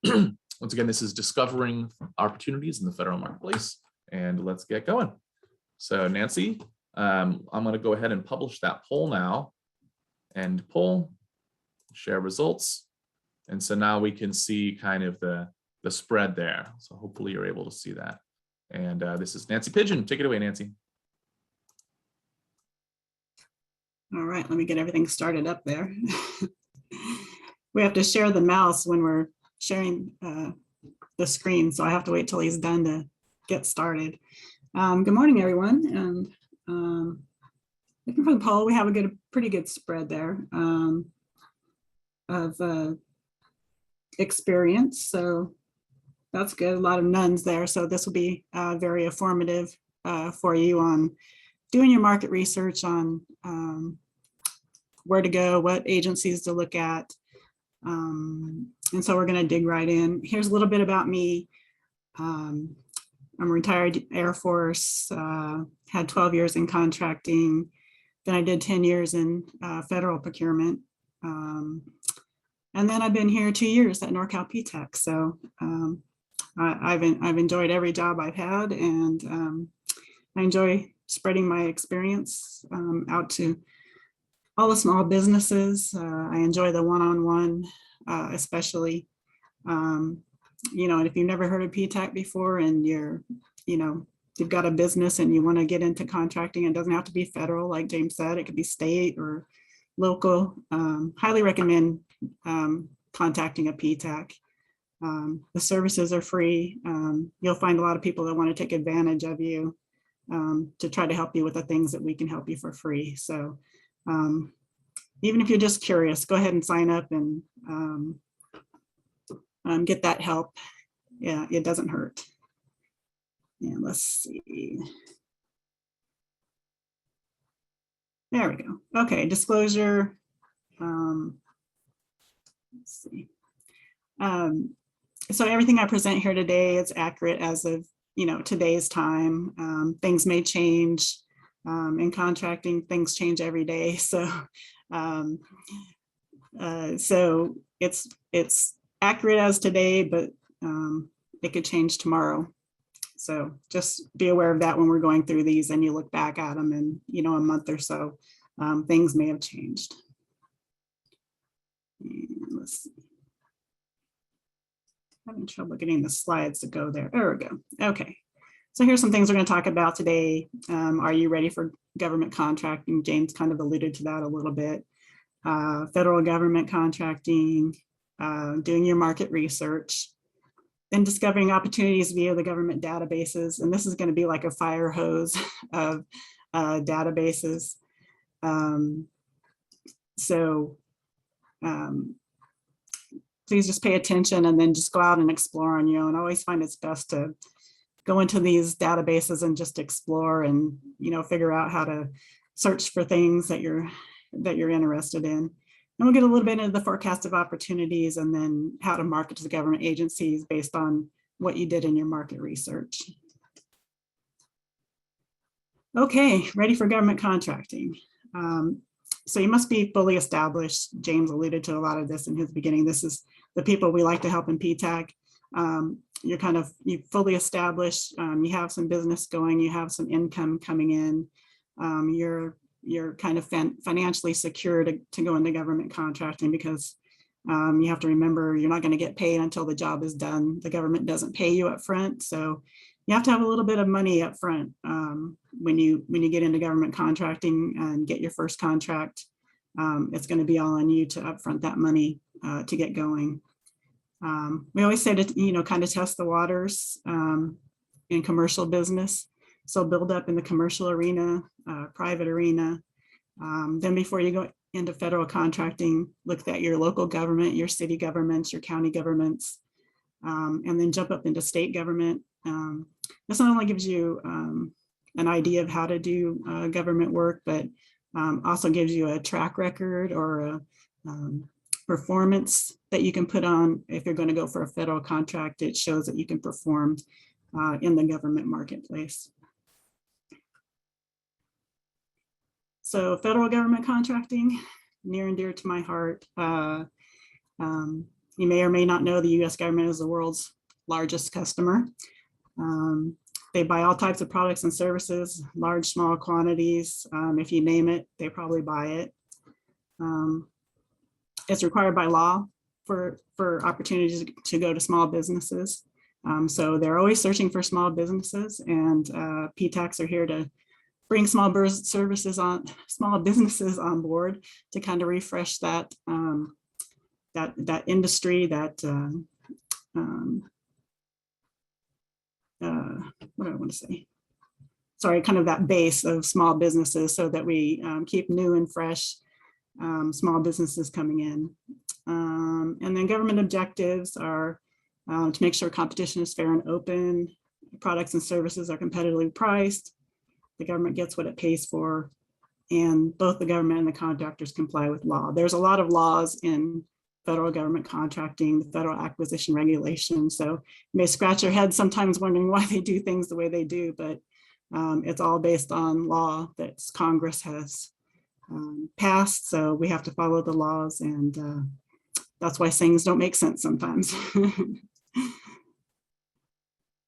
Once again, this is discovering opportunities in the federal marketplace, and let's get going. So Nancy, I'm going to go ahead and publish that poll now. End poll, share results. And so now we can see kind of the spread there. So hopefully you're able to see that. And this is Nancy Pigeon. Take it away, Nancy. All right, let me get everything started up there. We have to share the mouse when we're sharing the screen, so I have to wait till he's done to get started. Good morning, everyone. And looking for the poll, we have a pretty good spread there of experience, so that's good. A lot of nones there, so this will be very informative for you on doing your market research on where to go, what agencies to look at. And so we're going to dig right in. Here's a little bit about me. I'm a retired Air Force, had 12 years in contracting. Then I did 10 years in federal procurement. And then I've been here 2 years at Norcal PTACs. So I've enjoyed every job I've had, and I enjoy spreading my experience out to all the small businesses. I enjoy the one-on-one, especially, and if you've never heard of PTAC before and you've got a business and you want to get into contracting, it doesn't have to be federal, like James said, it could be state or local. Highly recommend contacting a PTAC. The services are free. You'll find a lot of people that want to take advantage of you to try to help you with the things that we can help you for free. So even if you're just curious, go ahead and sign up and get that help. Yeah, it doesn't hurt. Yeah, let's see. There we go. Okay, disclosure. Let's see. So everything I present here today is accurate as of today's time. Things may change. In contracting, things change every day. So so it's accurate as today, but it could change tomorrow. So just be aware of that when we're going through these and you look back at them in a month or so, things may have changed. And let's see. I'm having trouble getting the slides to go there. There we go. Okay. So here's some things we're going to talk about today. Are you ready for government contracting? James kind of alluded to that a little bit. Federal government contracting, doing your market research, then discovering opportunities via the government databases. And this is going to be like a fire hose of databases. Please just pay attention and then just go out and explore on your own. I always find it's best to go into these databases and just explore and figure out how to search for things that you're interested in. And we'll get a little bit into the forecast of opportunities and then how to market to the government agencies based on what you did in your market research. Okay, ready for government contracting. So you must be fully established. James alluded to a lot of this in his beginning. This is the people we like to help in PTAC. You're fully established, you have some business going, you have some income coming in, you're kind of financially secure to go into government contracting, because you have to remember you're not going to get paid until the job is done. The government doesn't pay you up front, so you have to have a little bit of money up front when you get into government contracting and get your first contract. It's going to be all on you to upfront that money to get going. We always say to, kind of test the waters in commercial business. So build up in the commercial arena, private arena. Then before you go into federal contracting, look at your local government, your city governments, your county governments, and then jump up into state government. This not only gives you an idea of how to do government work, but also gives you a track record or a performance that you can put on. If you're going to go for a federal contract, it shows that you can perform in the government marketplace. So federal government contracting, near and dear to my heart. You may or may not know the US government is the world's largest customer. They buy all types of products and services, large, small quantities. If you name it, they probably buy it. It's required by law for opportunities to go to small businesses. So they're always searching for small businesses, and PTACs are here to bring small businesses on board to kind of refresh that that industry, that what do I want to say? Sorry, kind of that base of small businesses, so that we keep new and fresh small businesses coming in. And then government objectives are to make sure competition is fair and open, products and services are competitively priced, the government gets what it pays for, and both the government and the contractors comply with law. There's a lot of laws in federal government contracting, the federal acquisition regulations. So you may scratch your head sometimes wondering why they do things the way they do, but it's all based on law that Congress has passed. So we have to follow the laws, and that's why things don't make sense sometimes.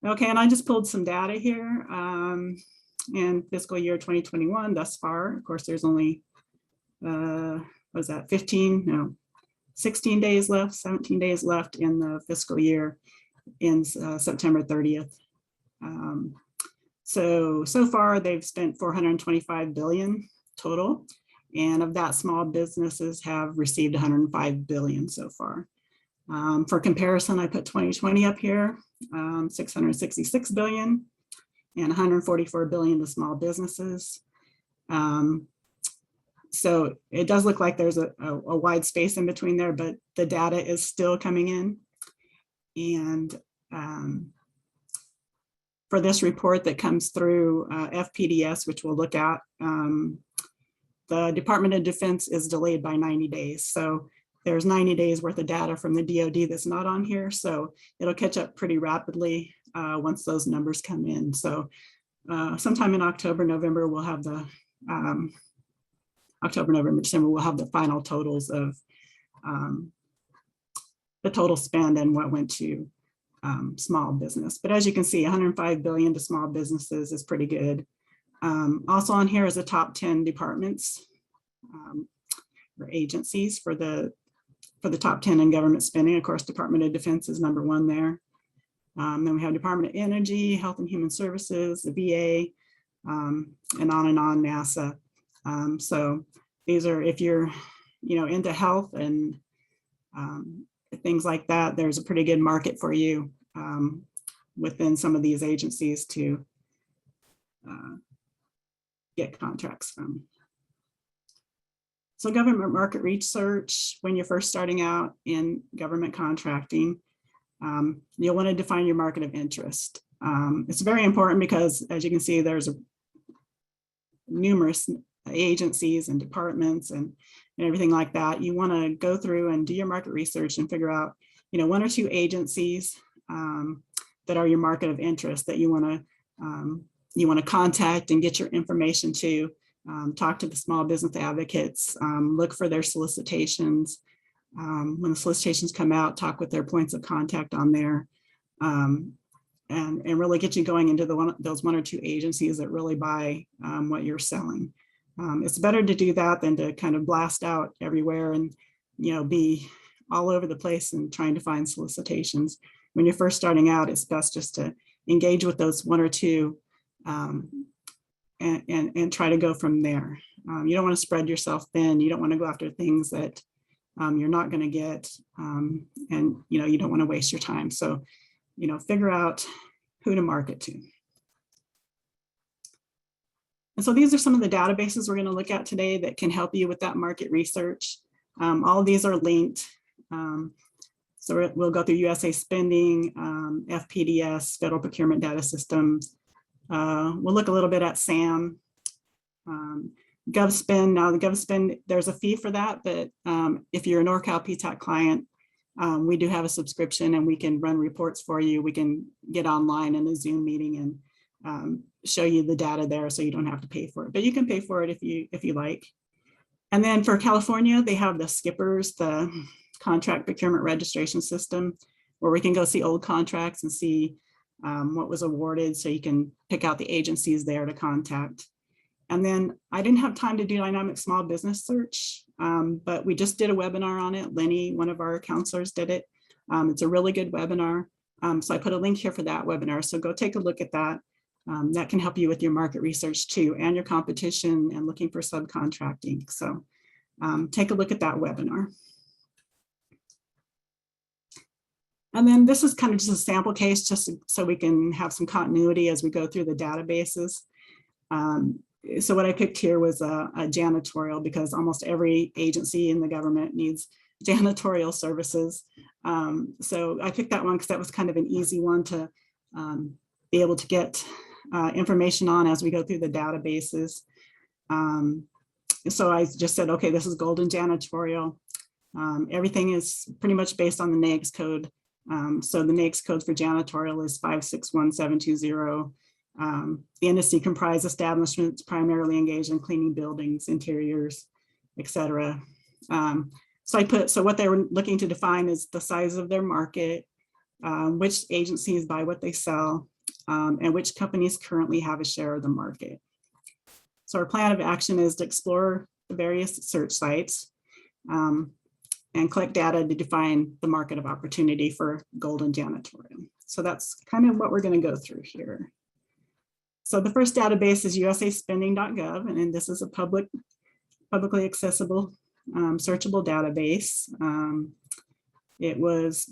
Okay, and I just pulled some data here. In fiscal year 2021 thus far. Of course, there's only, what was that, 16 days left, 17 days left in the fiscal year in September 30th. So far they've spent $425 billion total. And of that, small businesses have received $105 billion so far. For comparison, I put 2020 up here, $666 billion and $144 billion to small businesses. So it does look like there's a wide space in between there, but the data is still coming in. And for this report that comes through FPDS, which we'll look at, the Department of Defense is delayed by 90 days. So there's 90 days worth of data from the DoD that's not on here. So it'll catch up pretty rapidly once those numbers come in. So sometime in October, November, we'll have the October, November, December, we'll have the final totals of the total spend and what went to small business. But as you can see, $105 billion to small businesses is pretty good. Also on here is the top 10 departments or agencies for the top 10 in government spending. Of course, Department of Defense is number one there. Then we have Department of Energy, Health and Human Services, the VA, and on, NASA. So these are, if you're, into health and things like that, there's a pretty good market for you within some of these agencies to get contracts from. So government market research, when you're first starting out in government contracting, you'll want to define your market of interest. It's very important because, as you can see, there's numerous agencies and departments and everything like that. You want to go through and do your market research and figure out, one or two agencies that are your market of interest that you want to contact and get your information to. Talk to the small business advocates, look for their solicitations. When the solicitations come out, talk with their points of contact on there, and really get you going into those one or two agencies that really buy what you're selling. It's better to do that than to kind of blast out everywhere and be all over the place and trying to find solicitations. When you're first starting out, it's best just to engage with those one or two and try to go from there. You don't want to spread yourself thin. You don't want to go after things that you're not going to get, and you don't want to waste your time. So, figure out who to market to. And so these are some of the databases we're going to look at today that can help you with that market research. All of these are linked. So we'll go through USA Spending, FPDS, Federal Procurement Data Systems. We'll look a little bit at SAM, GovSpin. Now the GovSpin, there's a fee for that, but if you're a Norcal PTAC client, we do have a subscription and we can run reports for you. We can get online in a Zoom meeting and show you the data there, so you don't have to pay for it, but you can pay for it if you like. And then for California, they have the skippers, the contract procurement registration system, where we can go see old contracts and see what was awarded, so you can pick out the agencies there to contact. And then I didn't have time to do dynamic small business search, but we just did a webinar on it. Lenny, one of our counselors, did it. It's a really good webinar. So I put a link here for that webinar. So go take a look at that. That can help you with your market research too, and your competition and looking for subcontracting. So take a look at that webinar. And then this is kind of just a sample case, just so we can have some continuity as we go through the databases. So what I picked here was a janitorial, because almost every agency in the government needs janitorial services. So I picked that one because that was kind of an easy one to be able to get information on as we go through the databases. So I just said, okay, this is Golden Janitorial. Everything is pretty much based on the NAICS code. So the NAICS code for janitorial is 561720. The industry comprised establishments primarily engaged in cleaning buildings, interiors, etc. So what they were looking to define is the size of their market, which agencies buy what they sell, and which companies currently have a share of the market. So our plan of action is to explore the various search sites and collect data to define the market of opportunity for Golden Janitorial. So that's kind of what we're going to go through here. So the first database is usaspending.gov, and this is a publicly accessible searchable database. It was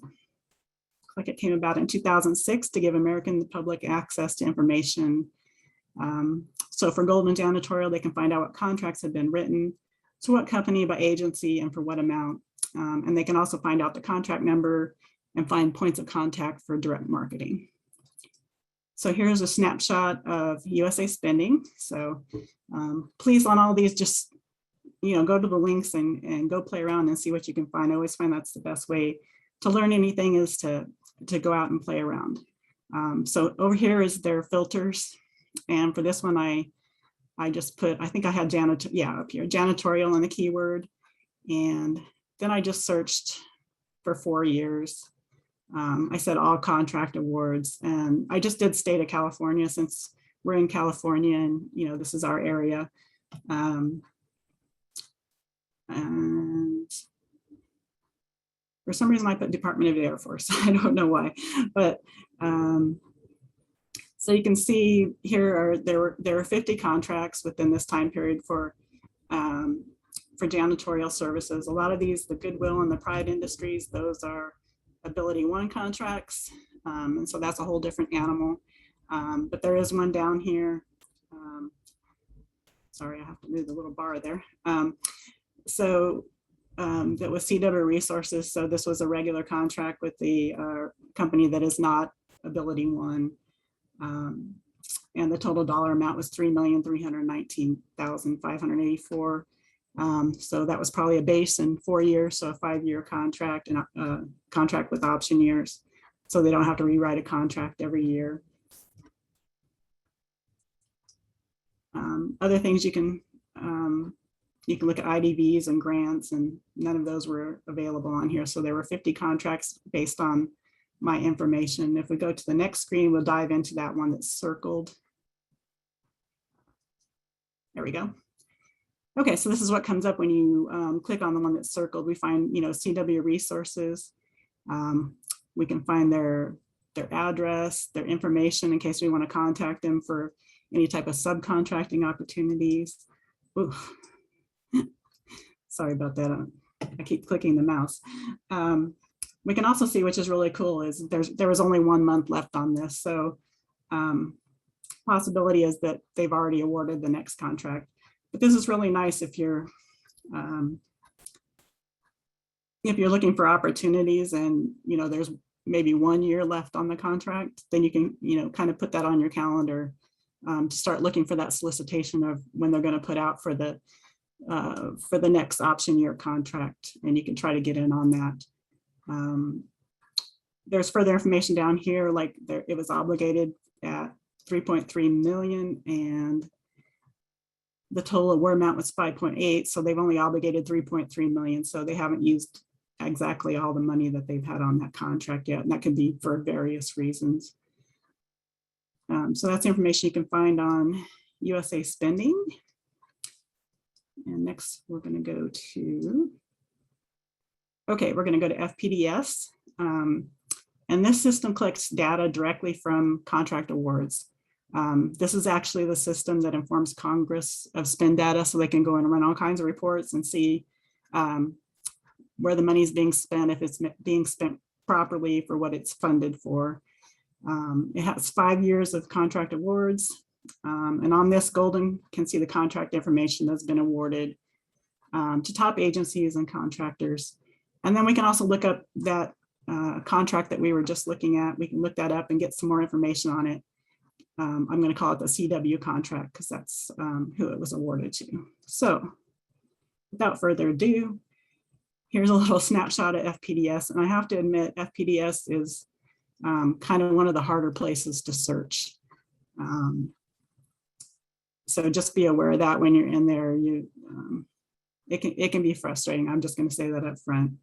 like it came about in 2006 to give American public access to information. So for Golden Janitorial, they can find out what contracts have been written, to what company by agency and for what amount. And they can also find out the contract number and find points of contact for direct marketing. So here's a snapshot of USA Spending. So please, on all these, just go to the links and go play around and see what you can find. I always find that's the best way to learn anything, is to go out and play around. So over here is their filters. And for this one, I just put, I think I had up here, janitorial in the keyword. And then I just searched for 4 years. I said all contract awards, and I just did state of California, since we're in California and this is our area. And for some reason I put Department of the Air Force. I don't know why, but so you can see here there are 50 contracts within this time period for janitorial services. A lot of these, the Goodwill and the Pride Industries, those are Ability One contracts, and so that's a whole different animal. But there is one down here. Sorry, I have to move the little bar there. That was CW Resources. So this was a regular contract with the company that is not Ability One. And the total dollar amount was $3,319,584. So that was probably a base in 4 years, so a 5-year contract, and a contract with option years, so they don't have to rewrite a contract every year. Other things you can look at IDVs and grants, and none of those were available on here. So there were 50 contracts based on my information. If we go to the next screen, we'll dive into that one that's circled. There we go. Okay, so this is what comes up when you click on the one that's circled. We find, CW Resources. We can find their address, their information in case we want to contact them for any type of subcontracting opportunities. Ooh. Sorry about that. I keep clicking the mouse. We can also see, which is really cool, is there was only 1 month left on this. So possibility is that they've already awarded the next contract. But this is really nice if you're looking for opportunities and there's maybe 1 year left on the contract, then you can kind of put that on your calendar to start looking for that solicitation of when they're going to put out for the next option year contract, and you can try to get in on that. There's further information down here, like it was obligated at 3.3 million, and the total award amount was 5.8, so they've only obligated 3.3 million, so they haven't used exactly all the money that they've had on that contract yet, and that could be for various reasons. So that's information you can find on USA Spending. And next we're going to go to, okay, we're going to go to FPDS. And this system collects data directly from contract awards. This is actually the system that informs Congress of spend data, so they can go and run all kinds of reports and see where the money is being spent, if it's being spent properly for what it's funded for. It has 5 years of contract awards. And on this, Golden can see the contract information that's been awarded to top agencies and contractors. And then we can also look up that contract that we were just looking at. We can look that up and get some more information on it. I'm going to call it the CW contract because that's who it was awarded to. So without further ado, here's a little snapshot of FPDS. And I have to admit, FPDS is kind of one of the harder places to search. So just be aware of that when you're in there. It can be frustrating. I'm just going to say that up front.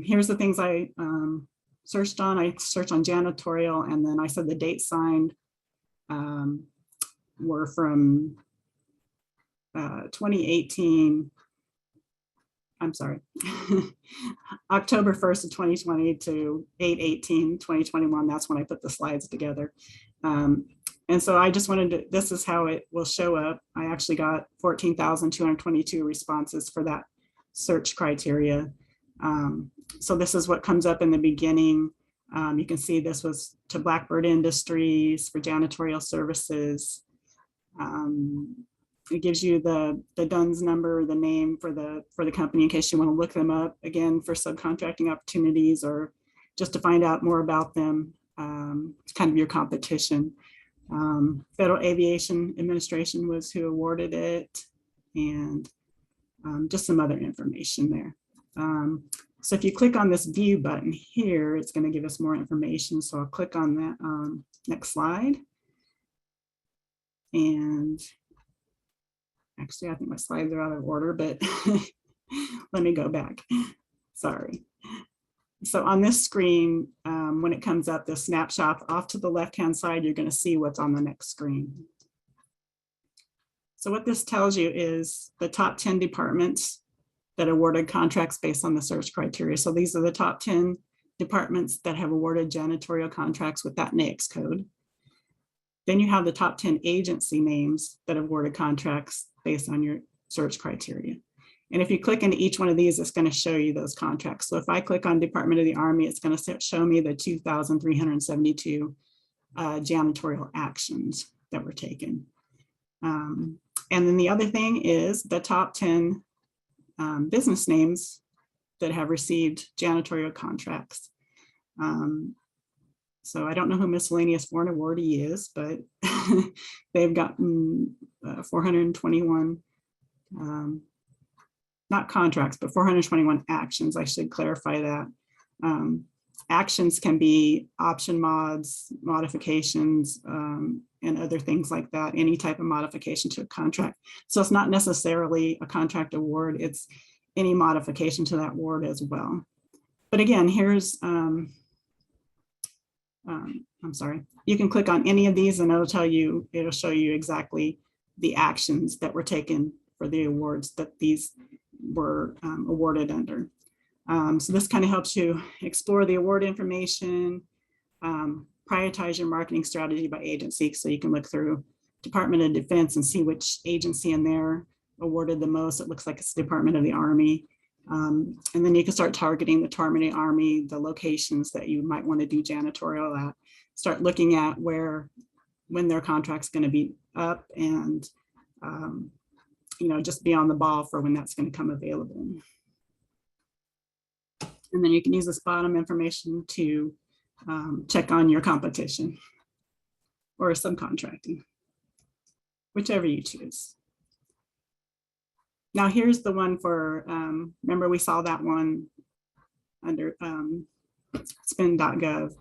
Here's the things I searched on. I searched on janitorial, and then I said the dates signed were from 2018. I'm sorry, October 1st of 2020 to 8/18/2021. That's when I put the slides together. And so I just wanted to, this is how it will show up. I actually got 14,222 responses for that search criteria. So this is what comes up in the beginning. You can see this was to Blackbird Industries for janitorial services. It gives you the DUNS number, the name for the company in case you want to look them up again for subcontracting opportunities or just to find out more about them. It's kind of your competition. Federal Aviation Administration was who awarded it, and just some other information there. So if you click on this view button here, it's going to give us more information. So I'll click on that. Next slide. And actually, I think my slides are out of order, but let me go back. Sorry. So on this screen, when it comes up, the snapshot off to the left-hand side, you're going to see what's on the next screen. So what this tells you is the top 10 departments that awarded contracts based on the search criteria. So these are the top 10 departments that have awarded janitorial contracts with that NAICS code. Then you have the top 10 agency names that awarded contracts based on your search criteria. And if you click into each one of these, it's going to show you those contracts. So if I click on Department of the Army, it's going to show me the 2,372 janitorial actions that were taken. And then the other thing is the top 10 business names that have received janitorial contracts. So I don't know who miscellaneous foreign awardee is, but they've gotten 421 not contracts, but 421 actions. I should clarify that. Actions can be option mods, modifications, and other things like that, any type of modification to a contract. So it's not necessarily a contract award, it's any modification to that award as well. But again, here's, I'm sorry, you can click on any of these and it'll show you exactly the actions that were taken for the awards that these were awarded under. So this kind of helps you explore the award information, prioritize your marketing strategy by agency. So you can look through Department of Defense and see which agency in there awarded the most. It looks like it's the Department of the Army. And then you can start targeting the Department of the Army, the locations that you might want to do janitorial at. Start looking at when their contract's going to be up and just be on the ball for when that's going to come available. And then you can use this bottom information to check on your competition or subcontracting, whichever you choose. Now here's the one for, remember we saw that one under spin.gov.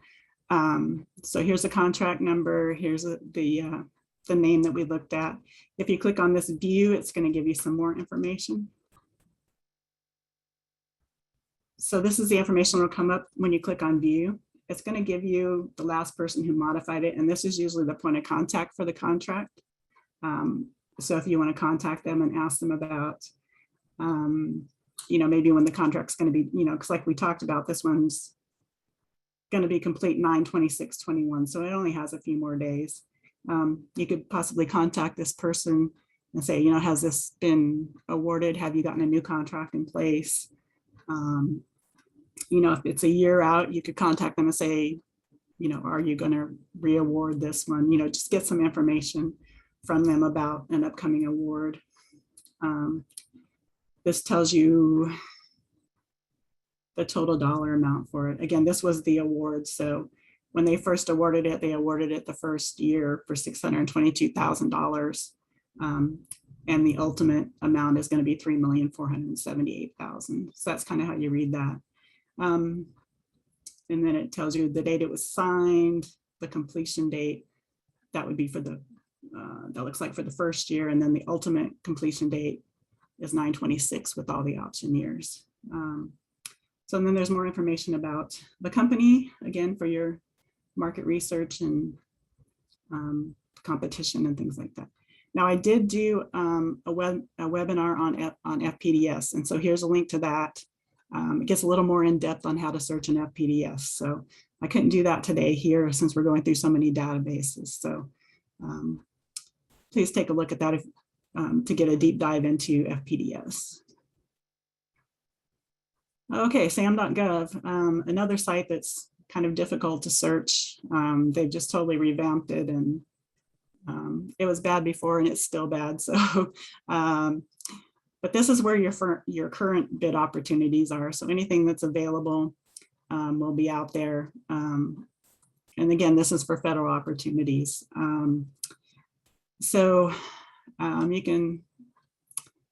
So here's the contract number, here's the name that we looked at. If you click on this view, it's going to give you some more information. So this is the information that will come up when you click on view. It's going to give you the last person who modified it. And this is usually the point of contact for the contract. So if you want to contact them and ask them about, maybe when the contract's going to be, because like we talked about, this one's going to be complete 9/26/21. So it only has a few more days. You could possibly contact this person and say, has this been awarded? Have you gotten a new contract in place? If it's a year out, you could contact them and say, are you going to re-award this one? Just get some information from them about an upcoming award. This tells you the total dollar amount for it. Again, this was the award. So when they first awarded it, they awarded it the first year for $622,000. And the ultimate amount is going to be $3,478,000. So that's kind of how you read that. And then it tells you the date it was signed, the completion date. That would be for the, that looks like for the first year. And then the ultimate completion date is 9/26 with all the option years. So then there's more information about the company, again, for your market research and competition and things like that. Now, I did do a webinar on FPDS. And so here's a link to that. It gets a little more in depth on how to search an FPDS. So I couldn't do that today here since we're going through so many databases. So please take a look at that if, to get a deep dive into FPDS. Okay, SAM.gov, another site that's kind of difficult to search. They've just totally revamped it, and it was bad before and it's still bad. So, but this is where your current bid opportunities are. So anything that's available will be out there. And again, this is for federal opportunities. So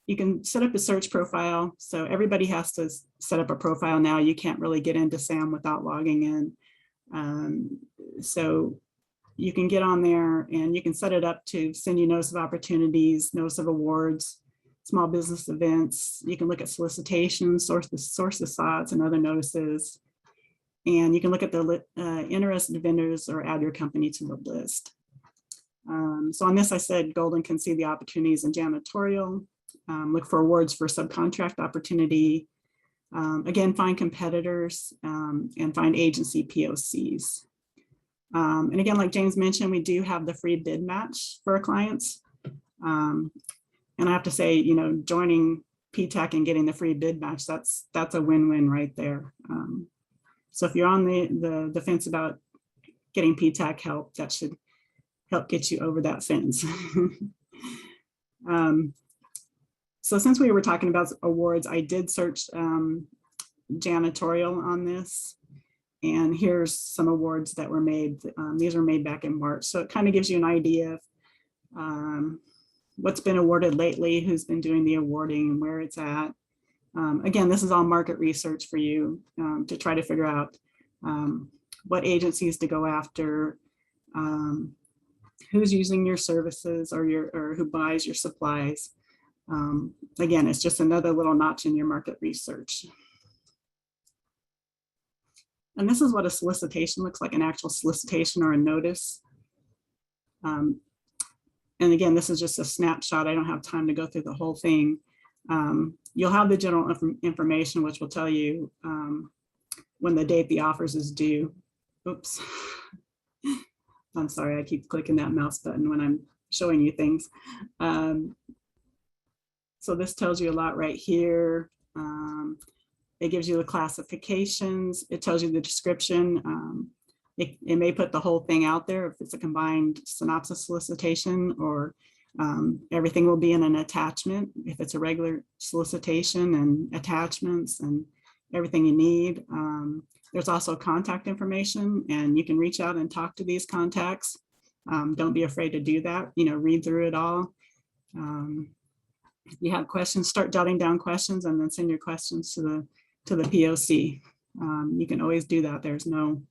you can set up a search profile. So everybody has to set up a profile now. You can't really get into SAM without logging in. So you can get on there and you can set it up to send you notice of opportunities, notice of awards, small business events. You can look at solicitations, source of SOTs and other notices. And you can look at the interested vendors or add your company to the list. So on this, I said Golden can see the opportunities in janitorial. Look for awards for subcontract opportunity. Again, find competitors and find agency POCs. And again, like James mentioned, we do have the free bid match for our clients. And I have to say, joining PTAC and getting the free bid match, that's a win-win right there. So if you're on the fence about getting PTAC help, that should help get you over that fence. So since we were talking about awards, I did search janitorial on this. And here's some awards that were made. These were made back in March. So it kind of gives you an idea of what's been awarded lately, who's been doing the awarding and where it's at. Again, this is all market research for you to try to figure out what agencies to go after, who's using your services or who buys your supplies. Again, it's just another little notch in your market research. And this is what a solicitation looks like, an actual solicitation or a notice. And again, this is just a snapshot. I don't have time to go through the whole thing. You'll have the general information, which will tell you when the date the offers is due. Oops. I'm sorry, I keep clicking that mouse button when I'm showing you things. So this tells you a lot right here. It gives you the classifications. It tells you the description. It may put the whole thing out there if it's a combined synopsis solicitation, or everything will be in an attachment if it's a regular solicitation, and attachments and everything you need. There's also contact information, and you can reach out and talk to these contacts. Don't be afraid to do that. Read through it all. If you have questions, start jotting down questions and then send your questions to the POC. You can always do that. There's no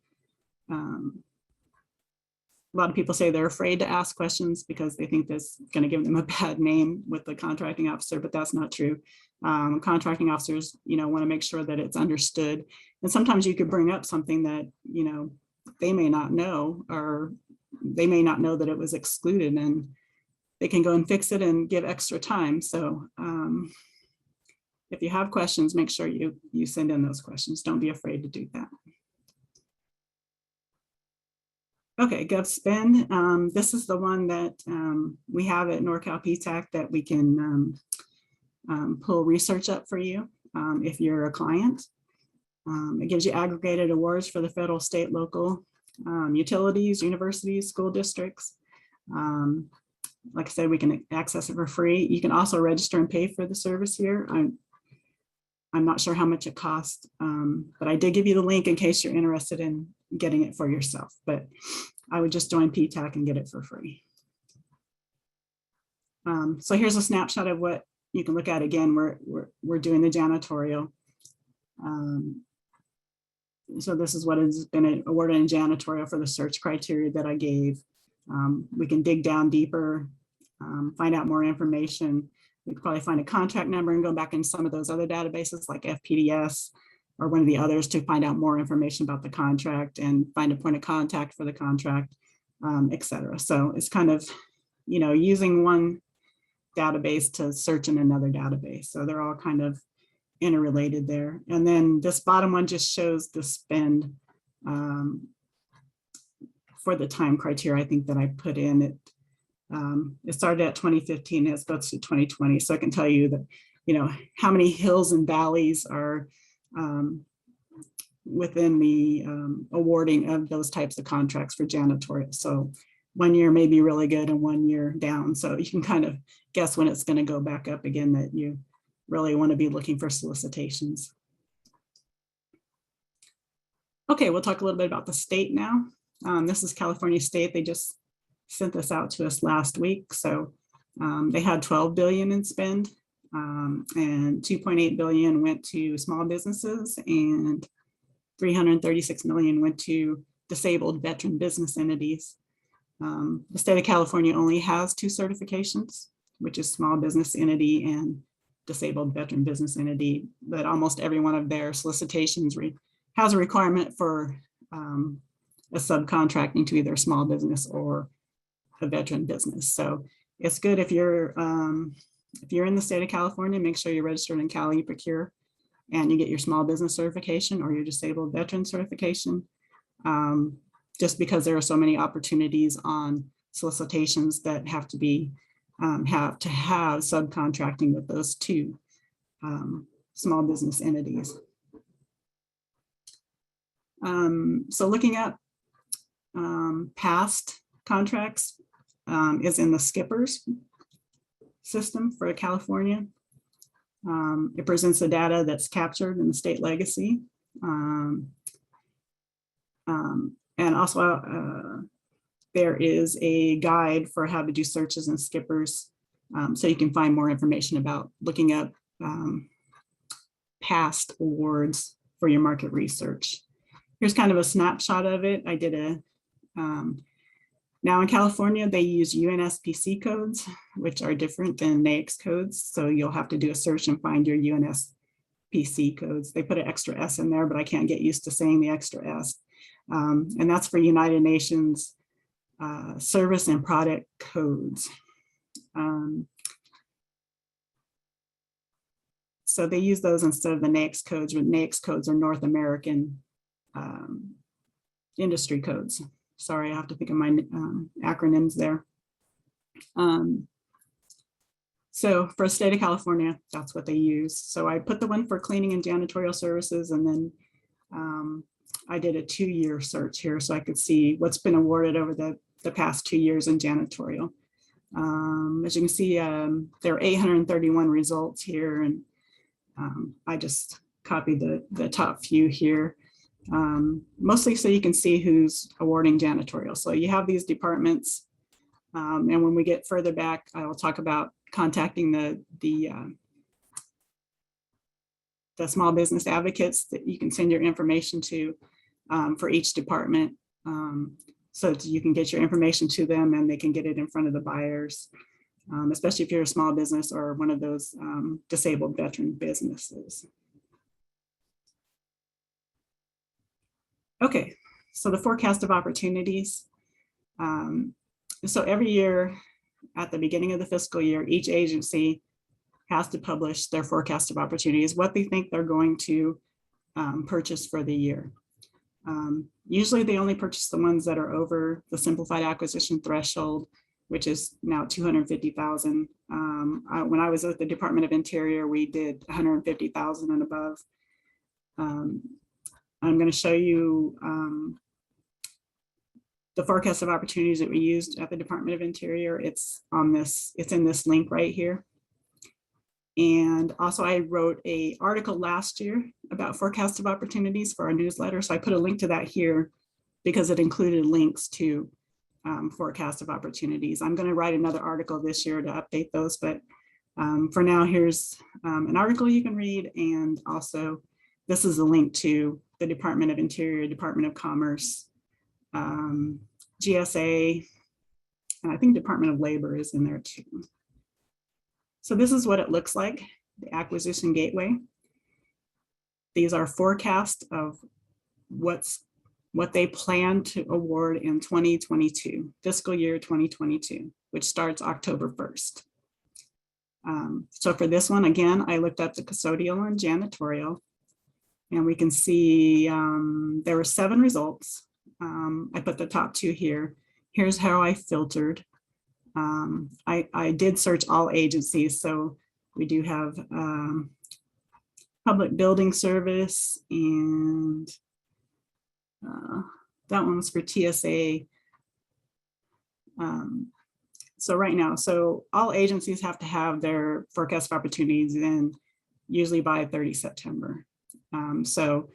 A lot of people say they're afraid to ask questions because they think that's going to give them a bad name with the contracting officer, but that's not true. Contracting officers, want to make sure that it's understood. And sometimes you could bring up something that, they may not know, or they may not know that it was excluded, and they can go and fix it and give extra time. So if you have questions, make sure you send in those questions. Don't be afraid to do that. Okay, GovSpin. This is the one that we have at Norcal PTAC that we can pull research up for you if you're a client. It gives you aggregated awards for the federal, state, local utilities, universities, school districts. Like I said, we can access it for free. You can also register and pay for the service here. I'm not sure how much it costs, but I did give you the link in case you're interested in getting it for yourself. But I would just join PTAC and get it for free. So here's a snapshot of what you can look at. Again, we're doing the janitorial. So this is what has been awarded in janitorial for the search criteria that I gave. We can dig down deeper, find out more information. We could probably find a contract number and go back in some of those other databases like FPDS or one of the others to find out more information about the contract and find a point of contact for the contract, et cetera. So it's kind of, using one database to search in another database. So they're all kind of interrelated there. And then this bottom one just shows the spend for the time criteria, I think, that I put in. It started at 2015, it goes to 2020. So I can tell you that, how many hills and valleys are within the awarding of those types of contracts for janitorial. So 1 year may be really good and 1 year down. So you can kind of guess when it's going to go back up again, that you really want to be looking for solicitations. Okay, we'll talk a little bit about the state now. This is California State. They just sent this out to us last week. So they had 12 billion in spend, and 2.8 billion went to small businesses, and 336 million went to disabled veteran business entities. The state of California only has 2 certifications, which is small business entity and disabled veteran business entity, but almost every one of their solicitations has a requirement for a subcontracting to either a small business or a veteran business. So it's good if you're in the state of California, make sure you're registered in Cal eProcure and you get your small business certification or your disabled veteran certification, just because there are so many opportunities on solicitations that have to have subcontracting with those 2 small business entities. So looking at past contracts is in the Skippers system for California. It presents the data that's captured in the state legacy. And also there is a guide for how to do searches in Skippers. So you can find more information about looking up past awards for your market research. Here's kind of a snapshot of it. I did now in California, they use UNSPC codes, which are different than NAICS codes. So you'll have to do a search and find your UNSPC codes. They put an extra S in there, but I can't get used to saying the extra S. And that's for United Nations service and product codes. So they use those instead of the NAICS codes, when NAICS codes are North American industry codes. Sorry, I have to think of my acronyms there. So for the state of California, that's what they use. So I put the one for cleaning and janitorial services, and then I did a 2-year search here so I could see what's been awarded over the past 2 years in janitorial. As you can see, there are 831 results here, and I just copied the top few here. Mostly so you can see who's awarding janitorial. So you have these departments, and when we get further back, I will talk about contacting the small business advocates that you can send your information to for each department. so that you can get your information to them and they can get it in front of the buyers, especially if you're a small business or one of those disabled veteran businesses. Okay, so the forecast of opportunities. So every year at the beginning of the fiscal year, each agency has to publish their forecast of opportunities, what they think they're going to purchase for the year. Usually they only purchase the ones that are over the simplified acquisition threshold, which is now 250,000. When I was at the Department of Interior, we did 150,000 and above. I'm going to show you the forecast of opportunities that we used at the Department of Interior. It's in this link right here. And also I wrote an article last year about forecast of opportunities for our newsletter. So I put a link to that here because it included links to forecast of opportunities. I'm going to write another article this year to update those, but for now, here's an article you can read. And also this is a link to the Department of Interior, Department of Commerce, GSA, and I think Department of Labor is in there too. So this is what it looks like, the acquisition gateway. These are forecasts of what they plan to award in 2022, fiscal year 2022, which starts October 1st. So for this one, again, I looked up the custodial and janitorial, and we can see there were 7 results. I put the top 2 here. Here's how I filtered. I did search all agencies, so we do have Public Building Service, and that one was for TSA. So right now, so all agencies have to have their forecast of opportunities in usually by 30 September. So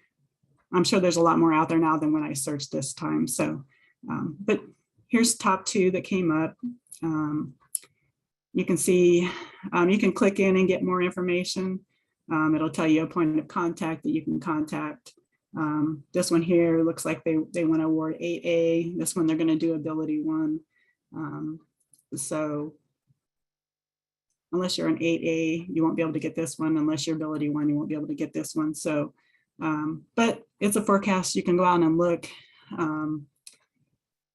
I'm sure there's a lot more out there now than when I searched this time. So, but here's top 2 that came up. You can see, you can click in and get more information. It'll tell you a point of contact that you can contact. This one here looks like they want to award 8A. This one they're going to do ability 1. So unless you're an 8A, you won't be able to get this one. Unless you're ability 1, you won't be able to get this one. So, but it's a forecast. You can go out and look.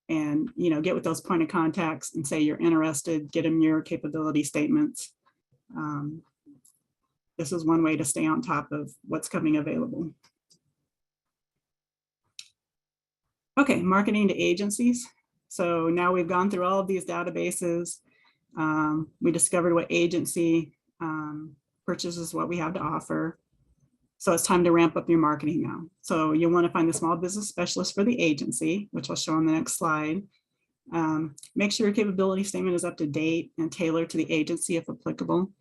And get with those point of contacts and say you're interested, get them your capability statements. This is one way to stay on top of what's coming available. Okay, marketing to agencies. So now we've gone through all of these databases. We discovered what agency purchases what we have to offer. So it's time to ramp up your marketing now. So you'll want to find the small business specialist for the agency, which I'll show on the next slide. Make sure your capability statement is up to date and tailored to the agency if applicable.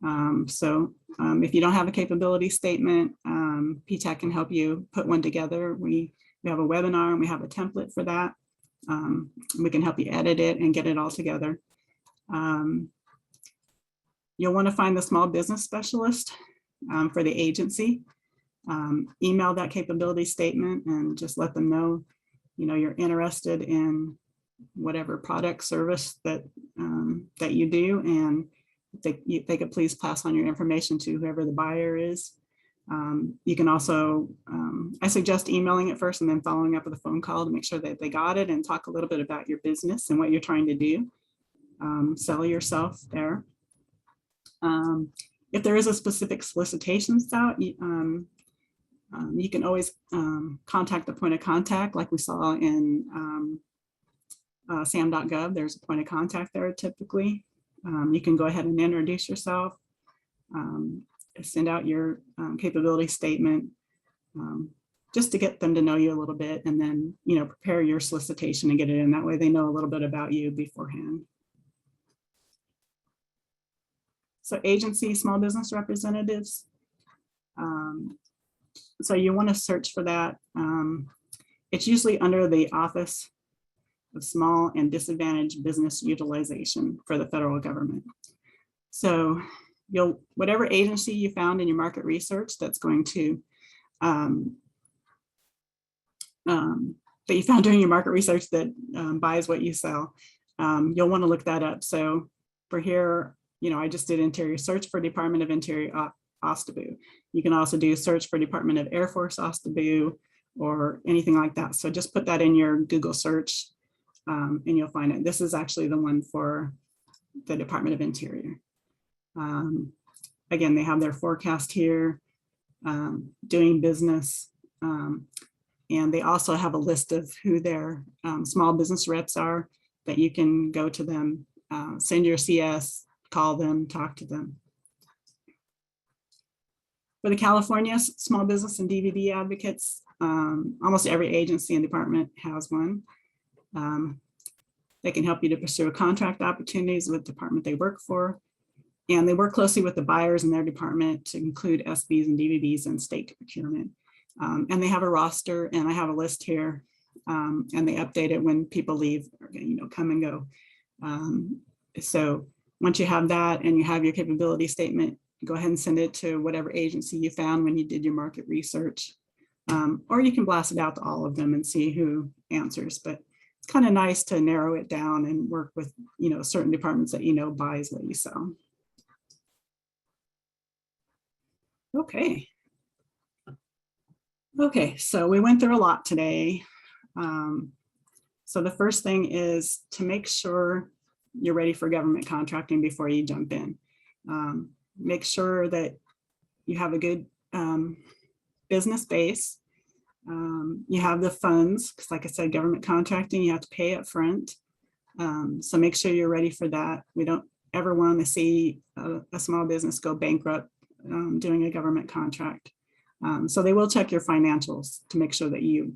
If you don't have a capability statement, PTAC can help you put one together. We have a webinar and we have a template for that. We can help you edit it and get it all together. You'll want to find the small business specialist for the agency. Email that capability statement and just let them know, you're interested in whatever product service that that you do, and they could please pass on your information to whoever the buyer is. You can also, I suggest emailing it first and then following up with a phone call to make sure that they got it, and talk a little bit about your business and what you're trying to do. Sell yourself there. If there is a specific solicitations out, you can always contact the point of contact, like we saw in SAM.gov. There's a point of contact there typically. You can go ahead and introduce yourself, send out your capability statement, just to get them to know you a little bit, and then prepare your solicitation and get it in. That way they know a little bit about you beforehand. So agency small business representatives. So you want to search for that. It's usually under the Office of Small and Disadvantaged Business Utilization for the federal government. So whatever agency you found in your market research that's going to that you found during your market research that buys what you sell. You'll want to look that up. So for here, I just did interior search for Department of Interior Ostabu. You can also do search for Department of Air Force Ostabu or anything like that. So just put that in your Google search and you'll find it. This is actually the one for the Department of Interior. Again, they have their forecast here, doing business. And they also have a list of who their small business reps are that you can go to them, send your CS, call them, talk to them. For the California Small Business and DVD Advocates, almost every agency and department has one. They can help you to pursue contract opportunities with the department they work for. And they work closely with the buyers in their department to include SBs and DVBs and state procurement. And they have a roster, and I have a list here, and they update it when people leave, or, come and go. So once you have that and you have your capability statement, go ahead and send it to whatever agency you found when you did your market research. Or you can blast it out to all of them and see who answers. But it's kind of nice to narrow it down and work with, certain departments that buys what you sell. Okay, so we went through a lot today. So the first thing is to make sure you're ready for government contracting before you jump in. Make sure that you have a good business base. You have the funds, because like I said, government contracting, you have to pay up front. So make sure you're ready for that. We don't ever want to see a small business go bankrupt doing a government contract. So they will check your financials to make sure that you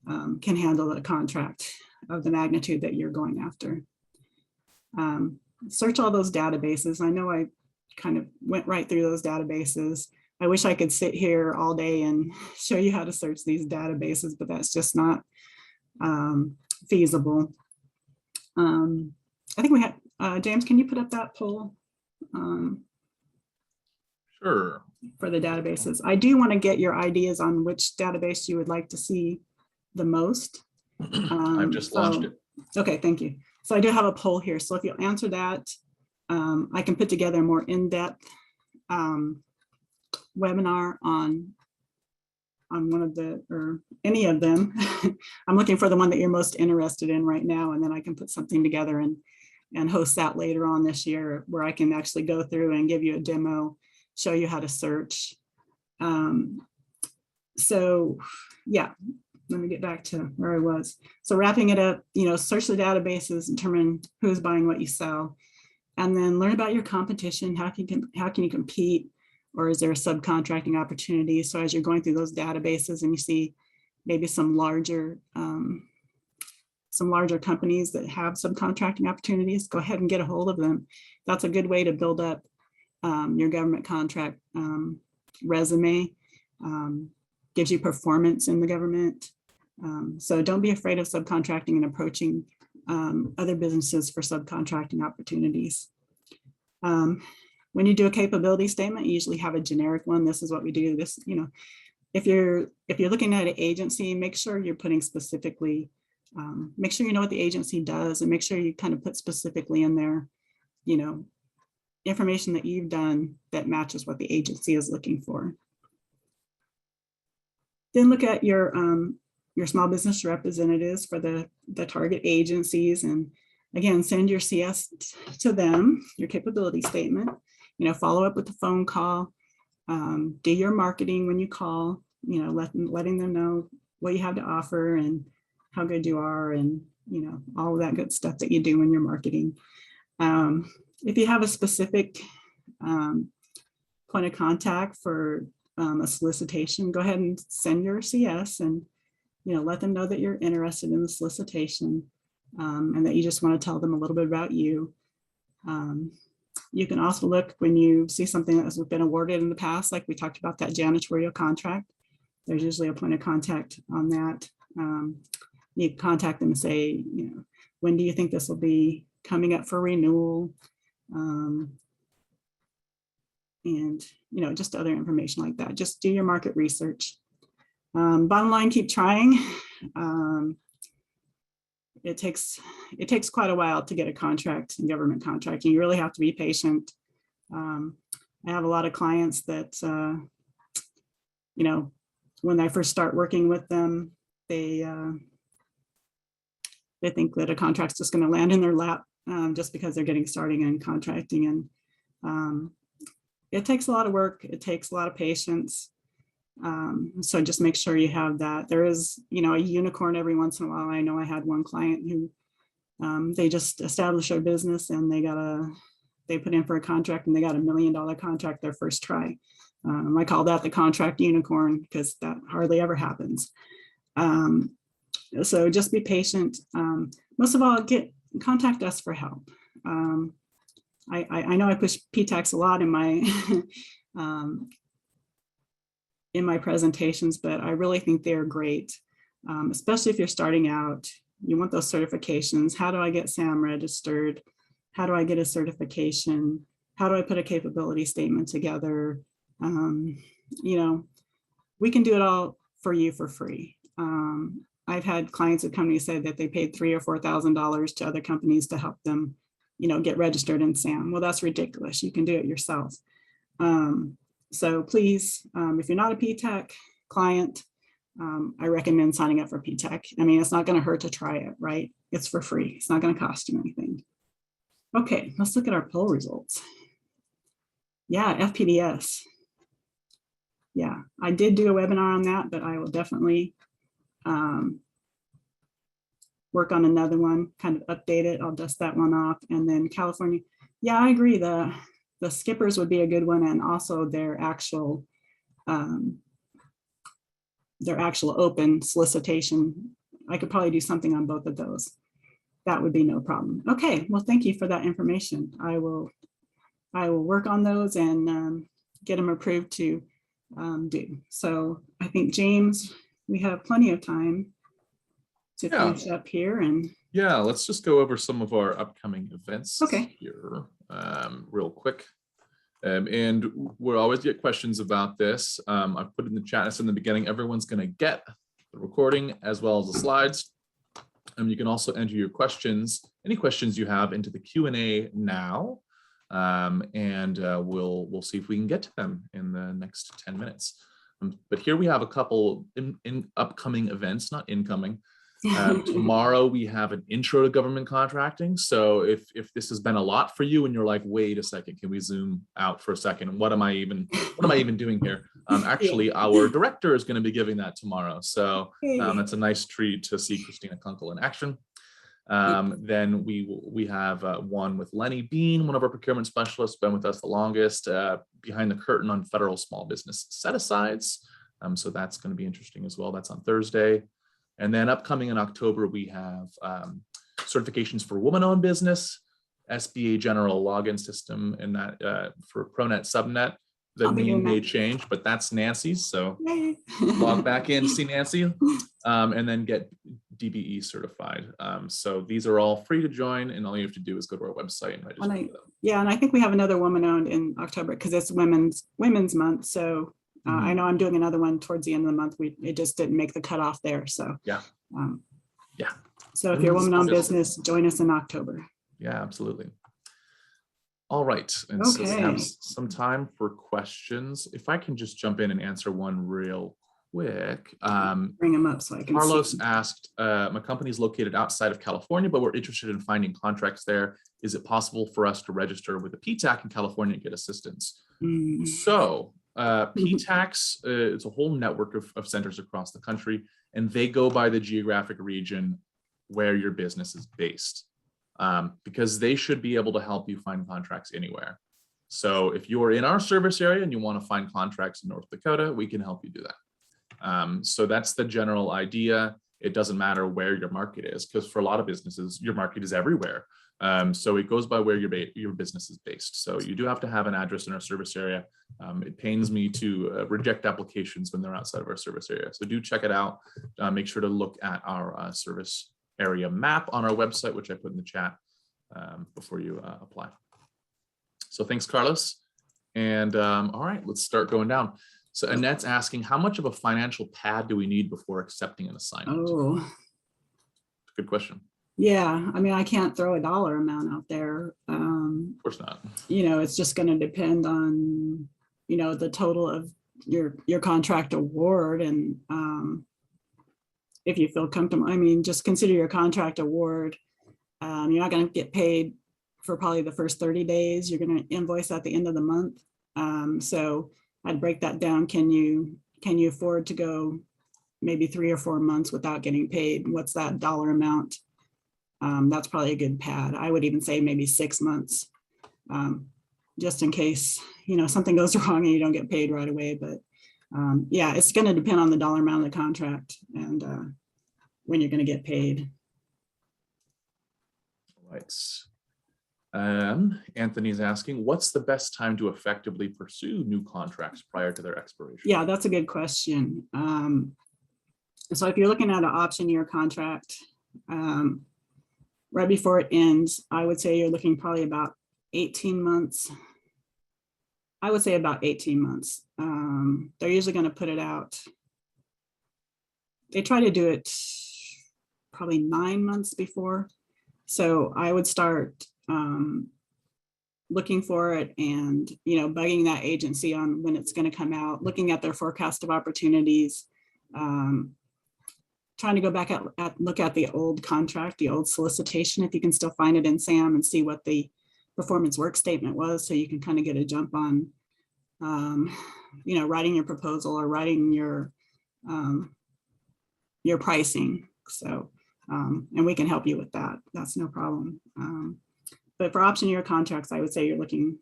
can handle a contract of the magnitude that you're going after. Search all those databases. I know I kind of went right through those databases. I wish I could sit here all day and show you how to search these databases, but that's just not feasible. I think we have, James, can you put up that poll? Sure. For the databases. I do want to get your ideas on which database you would like to see the most. I've just launched it. Okay, thank you. So I do have a poll here. So if you'll answer that, I can put together a more in-depth webinar on one of the, or any of them. I'm looking for the one that you're most interested in right now, and then I can put something together and host that later on this year, where I can actually go through and give you a demo, show you how to search. So yeah, let me get back to where I was. So wrapping it up, search the databases, determine who's buying what you sell, and then learn about your competition. How can you compete, or is there a subcontracting opportunity? So as you're going through those databases and you see maybe some larger companies that have subcontracting opportunities, go ahead and get a hold of them. That's a good way to build up your government contract resume. Gives you performance in the government. So don't be afraid of subcontracting and approaching other businesses for subcontracting opportunities. When you do a capability statement, you usually have a generic one. This is what we do. This, if you're looking at an agency, make sure you're putting specifically, make sure you know what the agency does, and make sure you kind of put specifically in there, information that you've done that matches what the agency is looking for. Then look at your small business representatives for the target agencies, and again, send your CS to them, your capability statement, follow up with a phone call, do your marketing when you call, letting them know what you have to offer and how good you are, and all of that good stuff that you do when you're marketing. If you have a specific point of contact for a solicitation, go ahead and send your CS and let them know that you're interested in the solicitation, and that you just want to tell them a little bit about you. You can also look when you see something that has been awarded in the past, like we talked about that janitorial contract. There's usually a point of contact on that. You contact them and say, when do you think this will be coming up for renewal? And just other information like that. Just do your market research. Bottom line, keep trying. it takes quite a while to get a contract in government contracting. You really have to be patient. I have a lot of clients that, you know, when I first start working with them, they think that a contract's just going to land in their lap just because they're getting started in contracting. And it takes a lot of work. It takes a lot of patience. So just make sure you have that. There is, you know, a unicorn every once in a while. I know I had one client who they just established their business and they put in for a contract and they got $1 million contract their first try. I call that the contract unicorn because that hardly ever happens. So just be patient. Most of all, contact us for help. I know I push PTACs a lot in my presentations, but I really think they're great, especially if you're starting out. You want those certifications. How do I get SAM registered? How do I get a certification? How do I put a capability statement together? You know, we can do it all for you for free. I've had clients at companies say that they paid $3,000 or $4,000 to other companies to help them, you know, get registered in SAM. Well, that's ridiculous. You can do it yourself. So please, if you're not a PTAC client, I recommend signing up for PTAC. I mean, it's not going to hurt to try it, right? It's for free. It's not going to cost you anything. Okay, let's look at our poll results. Yeah, FPDS. Yeah, I did do a webinar on that, but I will definitely work on another one, kind of update it. I'll dust that one off. And then California. Yeah, I agree. The skippers would be a good one, and also their actual open solicitation. I could probably do something on both of those. That would be no problem. Okay, well, thank you for that information. I will work on those and get them approved to do. So I think, James, we have plenty of time to finish up here. And yeah, let's just go over some of our upcoming events here real quick. And we'll always get questions about this. I've put in the chat in the beginning, everyone's going to get the recording as well as the slides. You can also enter your questions, any questions you have, into the Q&A now. And we'll see if we can get to them in the next 10 minutes. But here we have a couple in upcoming events, not incoming. Tomorrow we have an intro to government contracting. So if this has been a lot for you and you're like, wait a second, can we zoom out for a second? What am I even doing here? Actually, our director is going to be giving that tomorrow. So that's a nice treat to see Christina Kunkel in action. Then we have one with Lenny Bean, one of our procurement specialists, been with us the longest, behind the curtain on federal small business set-asides. So that's going to be interesting as well. That's on Thursday. And then upcoming in October, we have certifications for woman-owned business, SBA general login system, and that for ProNet Subnet. The name may change, but that's Nancy's. So log back in, see Nancy, and then get DBE certified. So these are all free to join, and all you have to do is go to our website and register. Yeah, and I think we have another woman-owned in October because it's Women's Month. So I know I'm doing another one towards the end of the month. It just didn't make the cutoff there. So yeah. So if you're a woman-owned business, join us in October. Yeah, absolutely. All right, and so we have some time for questions. If I can just jump in and answer one real quick. Bring them up so I can Carlos see. asked, my company is located outside of California, but we're interested in finding contracts there. Is it possible for us to register with a PTAC in California and get assistance? So PTACs, it's a whole network of centers across the country, and they go by the geographic region where your business is based. Because they should be able to help you find contracts anywhere. So if you're in our service area and you want to find contracts in North Dakota, we can help you do that. So that's the general idea. It doesn't matter where your market is, because for a lot of businesses, your market is everywhere. So it goes by where your business is based. So you do have to have an address in our service area. It pains me to reject applications when they're outside of our service area. So do check it out. Make sure to look at our service area map on our website, which I put in the chat before you apply. So thanks, Carlos. And all right, let's start going down. So Annette's asking, how much of a financial pad do we need before accepting an assignment? Oh, Good question. Yeah, I mean, I can't throw a dollar amount out there. Of course not. It's just going to depend on, the total of your contract award. And if you feel comfortable, I mean, just consider your contract award. You're not going to get paid for probably the first 30 days. You're going to invoice at the end of the month. So I'd break that down. Can you afford to go maybe 3 or 4 months without getting paid? What's that dollar amount? That's probably a good pad. I would even say maybe 6 months, just in case, something goes wrong and you don't get paid right away. But yeah, it's going to depend on the dollar amount of the contract and when you're going to get paid. Right. Anthony's asking, what's the best time to effectively pursue new contracts prior to their expiration? Yeah, that's a good question. So if you're looking at an option year contract, right before it ends, I would say you're looking probably about 18 months. I would say about 18 months. They're usually going to put it out. They try to do it probably 9 months before. So I would start looking for it and, bugging that agency on when it's going to come out, looking at their forecast of opportunities, trying to go back look at the old contract, the old solicitation, if you can still find it in SAM, and see what the performance work statement was, so you can kind of get a jump on, writing your proposal or writing your pricing. So, and we can help you with that. That's no problem. But for option year contracts, I would say you're looking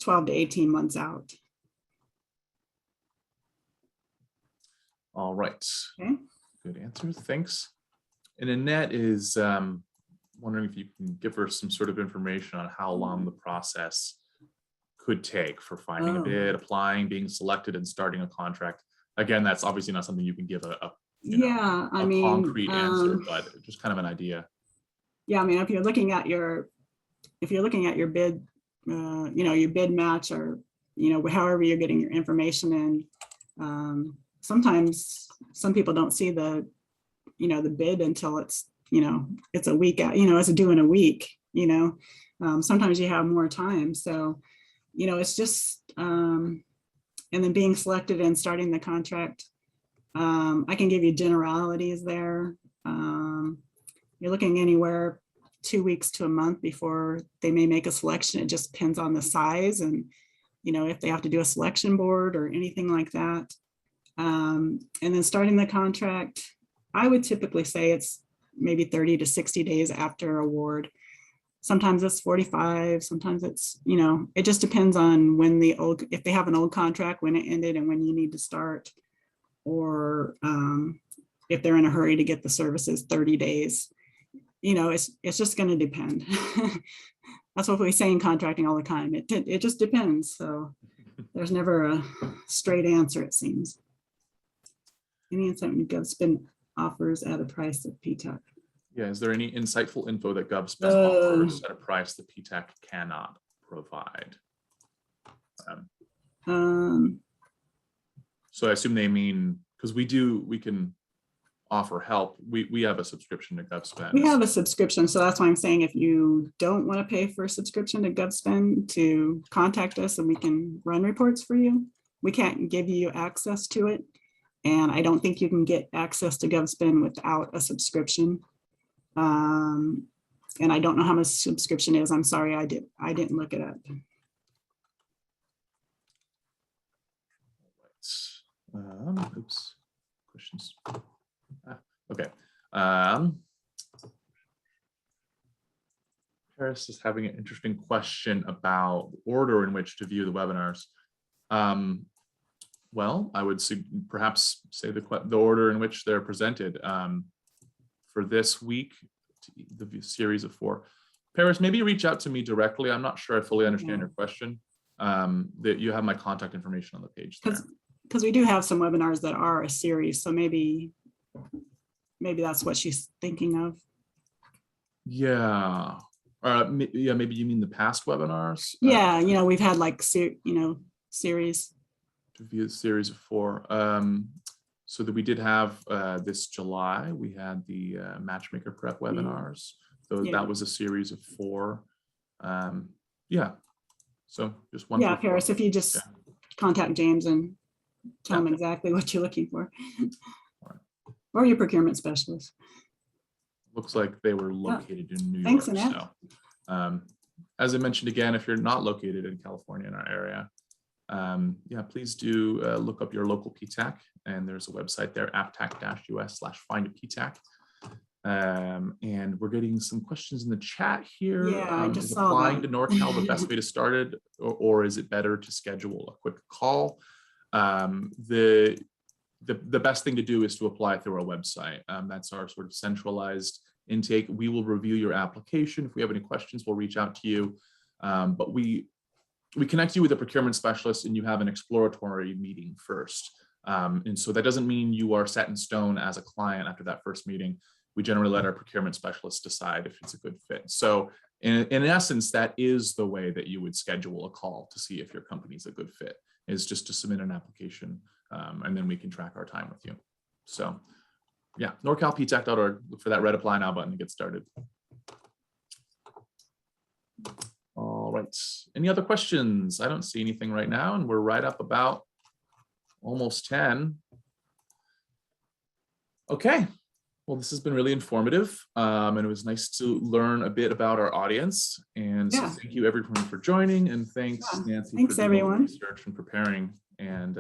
12 to 18 months out. All right. Okay. Good answer. Thanks. And Annette is wondering if you can give her some sort of information on how long the process could take for finding a bid, applying, being selected, and starting a contract. Again, that's obviously not something you can give a concrete answer, but just kind of an idea. Yeah, I mean, if you're looking at your bid, your bid match, or however you're getting your information in, sometimes some people don't see the bid until it's it's a week out, it's due in a week. Sometimes you have more time, so it's just and then being selected and starting the contract. I can give you generalities there. You're looking anywhere 2 weeks to a month before they may make a selection. It just depends on the size and if they have to do a selection board or anything like that. And then starting the contract, I would typically say it's maybe 30 to 60 days after award. Sometimes it's 45, sometimes it's, it just depends on when if they have an old contract, when it ended and when you need to start, or if they're in a hurry to get the services 30 days. It's just going to depend. That's what we say in contracting all the time. It just depends. So there's never a straight answer, it seems. Any insight when GovSpin offers at a price of PTAC? Yeah, is there any insightful info that GovSpin offers at a price that PTAC cannot provide? So I assume they mean, because we can offer help. We have a subscription to GovSpin. We have a subscription, so that's why I'm saying if you don't want to pay for a subscription to GovSpin, to contact us and we can run reports for you. We can't give you access to it, and I don't think you can get access to GovSpin without a subscription. And I don't know how much subscription is. I'm sorry, I didn't look it up. Oops, questions. Okay. Paris is having an interesting question about the order in which to view the webinars. Well, I would perhaps say the order in which they're presented for this week, the series of 4. Paris, maybe reach out to me directly. I'm not sure I fully understand your question. That you have my contact information on the page there. Because we do have some webinars that are a series, so maybe that's what she's thinking of. Yeah. Yeah, maybe you mean the past webinars? Yeah, we've had like series. To view the series of 4. So that we did have this July, we had the matchmaker prep webinars. So Yeah. that was a series of 4. Yeah. So just one. Yeah, for 4. Paris, if you just Yeah. contact James and tell him exactly what you're looking for. Or your procurement specialist. Looks like they were located in New Thanks, York. Annette. So as I mentioned again, if you're not located in California in our area, yeah, please do look up your local PTAC, and there's a website there, aptac-us/find-a-PTAC. And we're getting some questions in the chat here. Yeah, I just is saw applying that. to NorCal the best way to start it, or is it better to schedule a quick call? The best thing to do is to apply through our website. That's our sort of centralized intake. We will review your application. If we have any questions, we'll reach out to you. But we connect you with a procurement specialist, and you have an exploratory meeting first. And so that doesn't mean you are set in stone as a client after that first meeting. We generally let our procurement specialist decide if it's a good fit. So in essence, that is the way that you would schedule a call to see if your company's a good fit, is just to submit an application, and then we can track our time with you. So yeah, norcalptac.org, look for that red apply now button to get started. All right, any other questions? I don't see anything right now, and we're right up about almost 10. Okay, well, this has been really informative, and it was nice to learn a bit about our audience. And so thank you everyone for joining, and thanks Nancy for doing all the research and preparing. And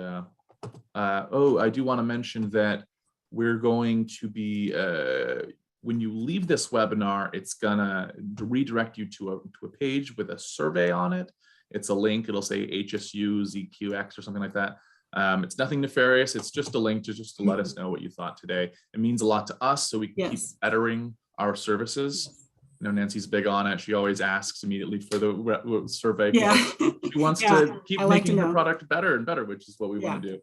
oh, I do want to mention that we're going to be, when you leave this webinar, it's gonna redirect you to a page with a survey on it. It's a link, it'll say HSU ZQX or something like that. It's nothing nefarious, it's just a link to let us know what you thought today. It means a lot to us, so we can keep bettering our services. You know, Nancy's big on it. She always asks immediately for the survey. She wants to keep making her product better and better, which is what we want to do.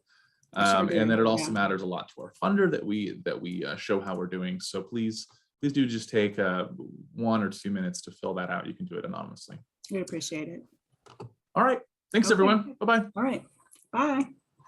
And then it also matters a lot to our funder that we show how we're doing. So please do just take 1 or 2 minutes to fill that out. You can do it anonymously. We appreciate it. All right. Thanks, everyone. Bye-bye. All right. Bye.